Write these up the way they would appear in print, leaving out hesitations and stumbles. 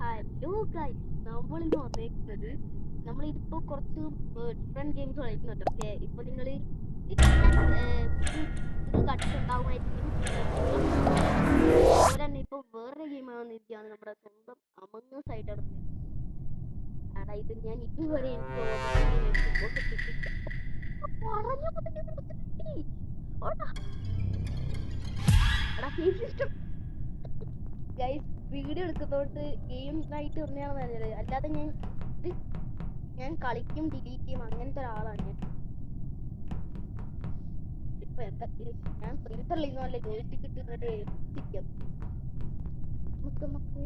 Hello guys, നമ്മളിന്ന് വന്നേക്കുന്നത് നമ്മളിതിപ്പോ കുറച്ച് ഡിഫറെന്റ് ഗെയിംസ് കളിക്കുന്നുണ്ട്. പക്ഷേ ഇപ്പൊ നിങ്ങൾ ഇത് കണ്ടിട്ടുണ്ടാവുമായിരിക്കും. അതുപോലെ തന്നെ ഇപ്പൊ വേറൊരു ഗെയിം വന്നിരിക്കുകയാണ്, നമ്മുടെ സ്വന്തം അമംഗസ് ആയിട്ടാണ്. എടാ ഇത് ഞാൻ ഇതുവരെ എനിക്ക് ഗൈസ് വീഡിയോ എടുക്കുന്നോട്ട് ഗെയിം ആയിട്ട് ഒന്നെയാണ് നല്ലത്. അല്ലാതെ ഞാൻ കളിക്കും ഡിലീറ്റ് ചെയ്യും അങ്ങനത്തെ ഒരാളാണ് ഞാൻ. ഇപ്പൊ എന്താ ഞാൻ ഫ്രീസറിലിരുന്നല്ല ജോയിസ്റ്റിക്ക് ഇട്ടിട്ട് എത്തിക്കാം. നമുക്ക്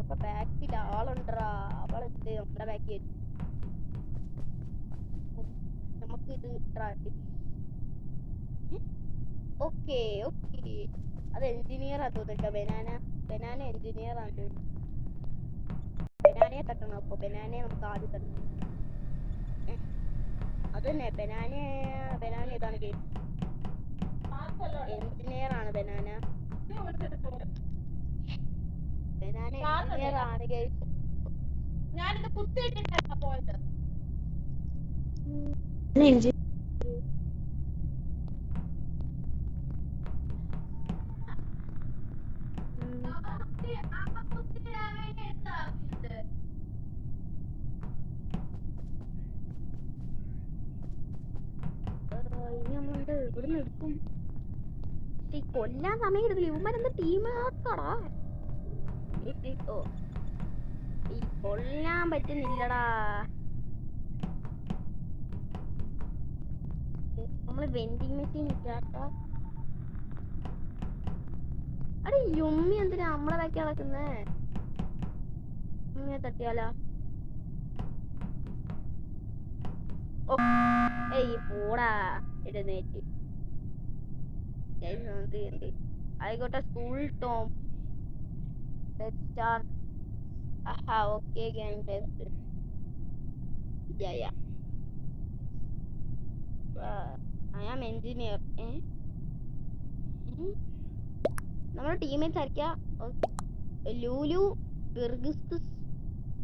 അപ്പൊ ബാക്കിൽ ആളുണ്ടാ, അവളെന്ത് നമ്മുടെ ബാക്കിൽ നമുക്ക് ഇത് ഓക്കെ ഓക്കെ. അത് എഞ്ചിനീയർ ആ തോന്നിട്ടോ. ബനാന എഞ്ചിനീയർ ആണ് തോന്നുന്നു. ബനാനയെ തട്ടണം. അപ്പൊ ബനാനയെ നമുക്ക് ആദ്യം തട്ടണം. അത് തന്നെ ബനാന ഇതാണ് കേസ്. എഞ്ചിനീയർ ആണ് ബനാന എഞ്ചിനീയർ ആണ് കേസ്. ഞാനിത് കുത്തിയിട്ടിട്ടാ പോയത്. ഇനി നമ്മളുണ്ട് ഇവിടുന്ന് എടുക്കും. കൊല്ലാൻ സമയം എടുക്കില്ല. ഇവന്മാരെന്താ ടീമാക്കാടാ. കൊല്ലാൻ പറ്റുന്നില്ലടാ. നമ്മള് വെൻഡിങ് മെഷീൻ ഇല്ലാത്ത അടെ യുമ്മി എന്തിനാ നമ്മളെ ബാക്കി നടക്കുന്നേ? യുമ്മിയെ തട്ടിയാലാ? ഏയ് പോടാ എഴുന്നേറ്റ്. ആയിക്കോട്ടെ, school Tom. Let's start. Aha, okay, gang, let's. Yeah. I am engineer. നമ്മുടെ ടീമേറ്റ്സ് ആയിരിക്കാ. ഓക്കെ, ലൂലു, ബിർഗിസ്കസ്,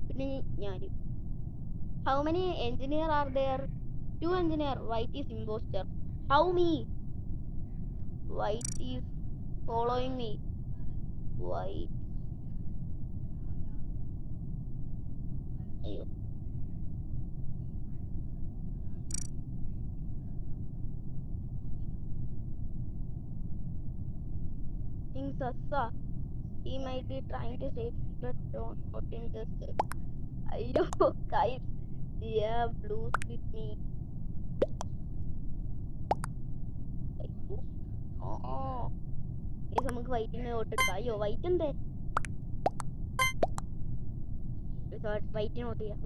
പിന്നെ ഞാനും. How many engineer are there? 2 engineer. White is imposter. How me? White is following me. White. അയ്യോ, in Sassa. He might be trying to save, but don't put him just. Ayyo, guys. Yeah, blues with me. Oh. ഇത് നമുക്ക് വൈറ്റിനെ ഓട്ടെടുക്കാം. അയ്യോ, white എന്തേ? വൈറ്റിനെ ഓട്ട് ചെയ്യാം.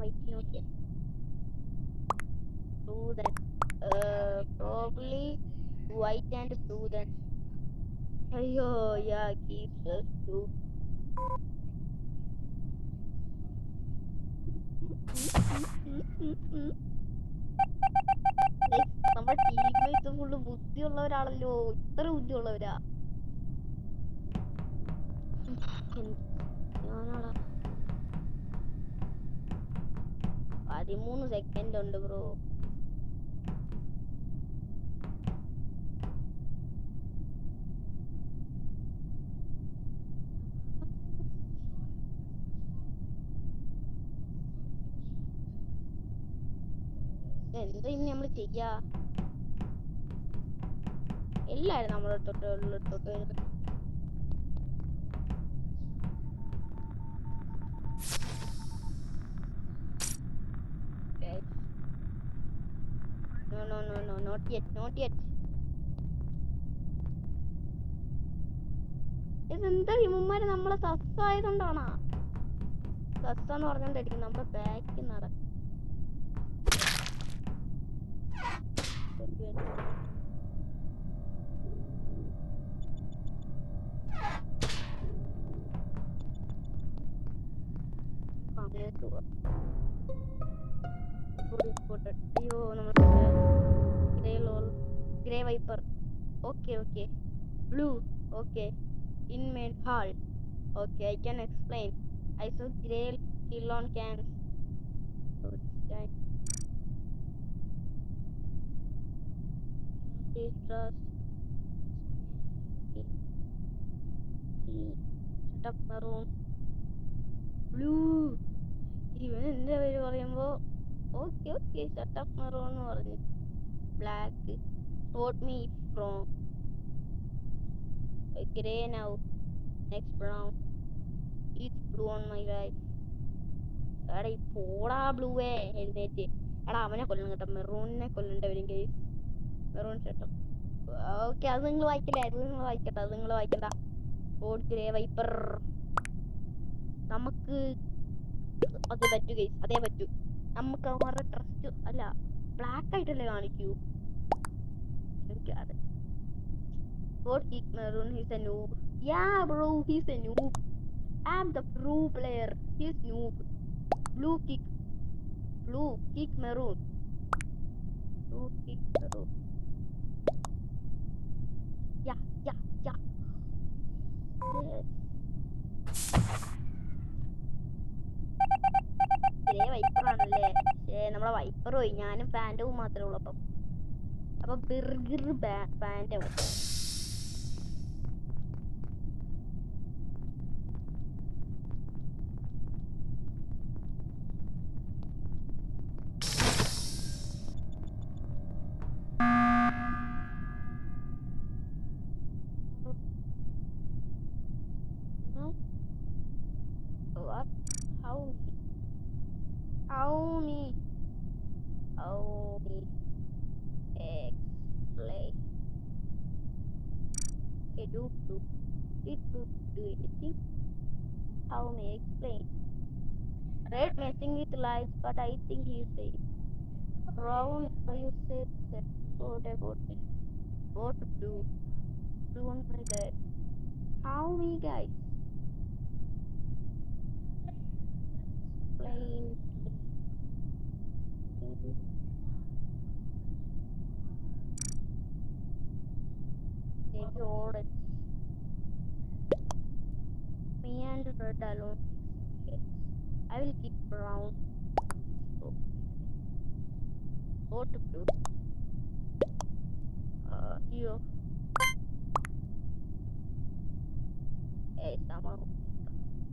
Blue then. Probably white and blue then. Ayyo, yeah, keeps us blue. നമ്മുടെ teammates full ബുദ്ധിയുള്ളവരാണല്ലോ. ഇത്ര ബുദ്ധിയുള്ളവരാ. ഞാനാടാ 13 second ഉണ്ട് bro. എന്താ ഇനി നമ്മള് ചെയ്യാ? എല്ലാരും നമ്മളെ തൊട്ട് വരുന്നത്. No, not yet. ഇതെന്താ ഇവന്മാര് നമ്മളെ സസ്സായതുകൊണ്ടാണോ? സസ്സാന്ന് പറഞ്ഞോണ്ടായിരിക്കും നമ്മുടെ ബാക്കിൽ നടക്കും. അയ്യോ, നമ്മുടെ grey wiper. Okay. Blue. Okay. In main hall. Okay, I can explain. I saw Grail kill on cans. So this time, can please trust. This may have been me. Shut up, Maroon. Blue. ഇവൻ എന്റെ പേര് പറയുമ്പോ okay okay shut up maroon എന്ന് പറഞ്ഞു. Black vote me from grey now next brown Eats blue on my life. എടാ ഈ പോടാ ബ്ലൂവേ എഴുന്നേറ്റ്. എടാ അവനെ കൊല്ലണം കേട്ടോ, മെറൂണിനെ കൊല്ലണ്ടവരും കേസ്. Maroon shut up. ഓക്കെ അത് നിങ്ങൾ വായിക്കല്ലേ, അത് നിങ്ങൾ വായിക്കട്ടെ, അത് നിങ്ങൾ വായിക്കണ്ട. Vote grey wiper. നമുക്ക് അത് പറ്റൂ കേസ്, അതേ പറ്റൂ. നമുക്ക് അവരുടെ ട്രസ്റ്റ് അല്ല ബ്ലാക്ക് ആയിട്ടല്ലേ കാണിക്കൂ. എനിക്ക് അത് What kick Maroon? He's a noob. Yeah, bro, he's a noob. I'm the pro player. He's noob. Blue kick. Blue kick Maroon. Blue kick Maroon. Yeah, yeah, yeah. Yes. ഇതേ വൈപ്പറാണല്ലേ. നമ്മളെ wiper പോയി, ഞാനും ഫാൻറ്റവും മാത്രമേ ഉള്ളൂ. അപ്പൊ ബിർഗർ phantom. What? How me? How me? How me? Explain. Okay, do blue. Did blue do anything? How may I explain? Red messing with lights, but I think he's safe. Brown, you said what about me? What blue? Blue on my bed. How me guys? Explain to me. Maybe orange. Me and red alone fixing lights. I will keep brown on this floor, by the way. What blue? You. Summer.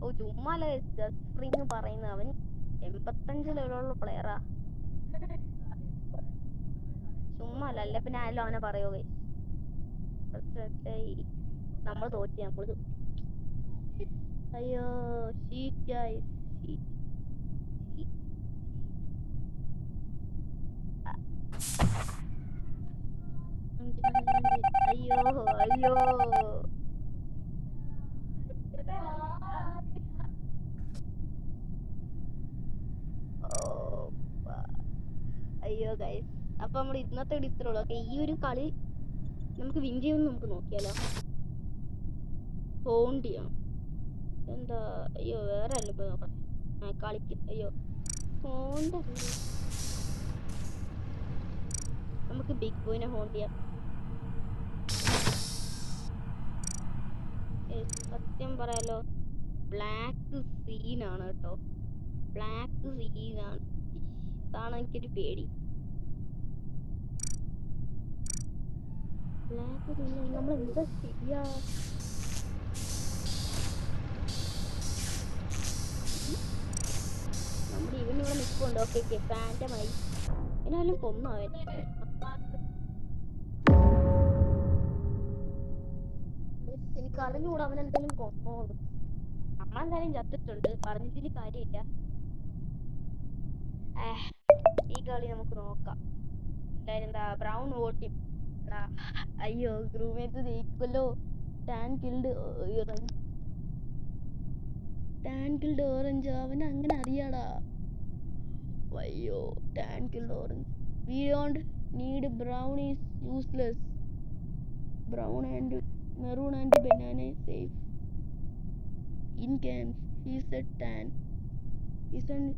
ഓ ചുമ്മാ ഗസ്പ്രിങ് പറയുന്ന അവൻ 85 ലെവലുള്ള പ്ലെയറാ. ചുമ്മാ അല്ല പിന്നെ ആയാലും അവനെ പറയോ guys. നമ്മൾ തോറ്റി. അയ്യോ ഷീറ്റ് ഗൈസ്, ഷീറ്റ് ഷീറ്റ് അയ്യോ അയ്യോ അയ്യോ ഗൈസ്. അപ്പൊ നമ്മൾ ഇന്നത്തെ ഇത്രേ ഉള്ളൂ. ഓക്കെ, ഈ ഒരു കളി നമുക്ക് വിൻ ചെയ്യുമെന്ന് നമുക്ക് നോക്കിയാലോ. ഹോണ്ടിയോ എന്താ? അയ്യോ വേറെ അല്ല ഇപ്പൊ നോക്കാം. കളിക്കും. അയ്യോ ഹോണ്ട. നമുക്ക് ബിഗ് ബോയിനെ ഹോണ്ട് ചെയ്യാം. സത്യം പറയാലോ ബ്ലാക്ക് സീനാണ് കേട്ടോ. ബ്ലാക്ക് സീനാണ്. അതാണ് എനിക്കൊരു പേടി. ബ്ലാക്ക് സീനാണ്. നമ്മൾ എന്താ ചെയ്യാ? നമ്മുടെ ഇവനിവിടെ നിൽക്കുന്നുണ്ട്. ഓക്കെ ഫാൻറ്റമായി. എന്നാലും കൊന്നവൻ. എനിക്ക് അറിഞ്ഞുകൂടാ അവൻ എന്തെങ്കിലും കൊന്നോന്ന്. നമ്മളെന്തായാലും ചത്തിട്ടുണ്ട്, പറഞ്ഞിട്ട് കാര്യമില്ല. ഈ കളി നമുക്ക് നോക്കാം. എന്തായാലും എന്താ ബ്രൗൺ വോട്ടിങ്. എടാ അയ്യോ ഗ്രൂമേറ്റ് ജയിക്കുമല്ലോ. Tan killed orange. അവൻ അങ്ങനെ അറിയാടാ. അയ്യോ tan killed orange. We don't need brown is useless. Brown and maroon and banana safe in cans. He said tan. Isn't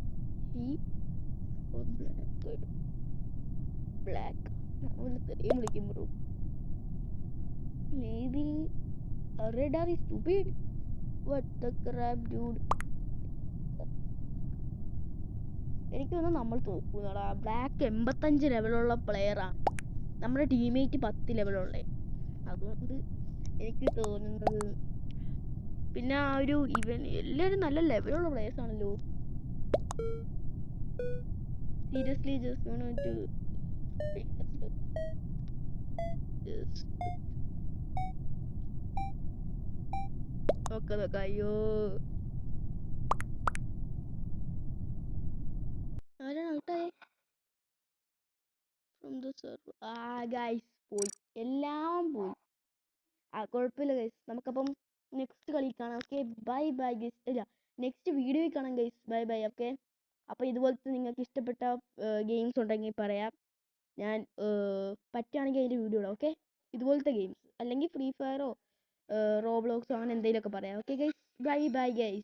he? Or black? Good. Black. നമ്മൾ ഇത്രയും വിളിക്കും bro. Maybe a red are stupid. What the crap, dude? എനിക്ക് തോന്നുന്നു നമ്മൾ തോക്കുന്നടാ. Black 85 ലെവലുള്ള പ്ലെയറാണ്, നമ്മുടെ teammate 10 ലെവലുള്ള. അതുകൊണ്ട് എനിക്ക് തോന്നുന്നത്, പിന്നെ ആ ഒരു എല്ലാവരും നല്ല ലെവലുള്ള പ്ലേയേഴ്സ് ആണല്ലോ. സീരിയസ്ലി ജസ്റ്റ് വാണ്ട് ടു നോക്ക. അയ്യോ, ആരാണ് ഔട്ടായേ ഫ്രം ദ സെർവർ? ആ ഗൈസ്, പോയി, എല്ലാം പോയി. കുഴപ്പമില്ല ഗൈസ്, നമുക്കപ്പം നെക്സ്റ്റ് കളി കാണാം. Okay, bye bye guys. ഇല്ല, നെക്സ്റ്റ് വീഡിയോയിൽ കാണാം ഗൈസ്. Bye bye. ഓക്കെ, അപ്പോൾ ഇതുപോലത്തെ നിങ്ങൾക്ക് ഇഷ്ടപ്പെട്ട ഗെയിംസ് ഉണ്ടെങ്കിൽ പറയാം. ഞാൻ പറ്റുകയാണെങ്കിൽ അതിൻ്റെ വീഡിയോ ഇടാം. ഓക്കെ, ഇതുപോലത്തെ ഗെയിംസ് അല്ലെങ്കിൽ ഫ്രീ ഫയറോ റോബ്ലോക്സോ അങ്ങനെ എന്തെങ്കിലുമൊക്കെ പറയാം. Okay guys, bye bye guys.